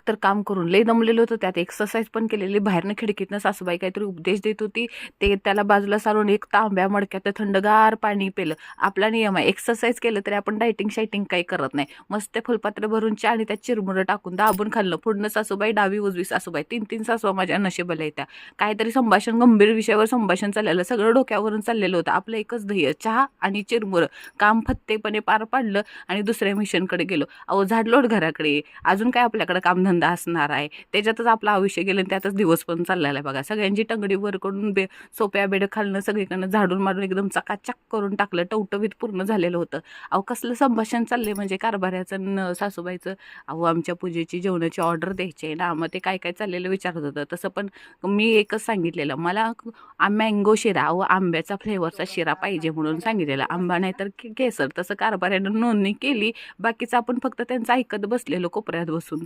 तर काम करून लय दमलेलं होतं, त्यात एक्सरसाइज पण केलेली. बाहेरनं खिडकीतनं सासूबाई काहीतरी उपदेश देत होती. ते त्याला बाजूला सारून एक तांब्या मडक्यात थंडगार पाणी पिलं. आपला नियम आहे, एक्सरसाइज केलं तरी आपण डायटिंग शायटिंग काही करत नाही. मस्त फुलपात्र भरून चहा आणि त्यात चिरमुरं टाकून दाबून खाल्लं. पुढनं सासूबाई, डावी उजवी सासूबाई, 3-3 सासूबा माझ्या नशिबाला येत्या. काहीतरी संभाषण, गंभीर विषयावर संभाषण चाललेलं, सगळं डोक्यावरून चाललेलं होतं. आपलं एकच ध्येय, चहा आणि चिरमुरं. काम फत्तेपणे पार पाडलं आणि दुसऱ्या मिशनकडे गेलो. अहो झाडलोट घराकडे, अजून काय आपल्याकडे कामधंदा असणार आहे. त्याच्यातच आपलं आयुष्य गेलं आणि त्यातच दिवस पण चाललेला आहे बघा. सगळ्यांची टंगडी वर करून सोप्या बेड खालनं सगळीकडनं झाडून मारून एकदम चकाचक करून टाकलं. टवटवीत पूर्ण झालेलं होतं. अहो कसलं संभाषण चाललंय म्हणजे कारभाऱ्याचं सासूबाईचं. अहो आमच्या पूजेची जेवणाची ऑर्डर द्यायची आहे ना, मग ते काय काय चाललेलं विचारत होतं. तसं पण मी एकच सांगितलेलं, मला मँगो शिरा, अहो आंब्याचा फ्लेवरचा शिरा पाहिजे म्हणून सांगितलेलं. आंबा नाही तर केसर. तसं कारभाऱ्यानं नोंदणी केली. बाकीचं आपण फक्त त्यांचं ऐकत बसलेलो कोपऱ्यात बसून.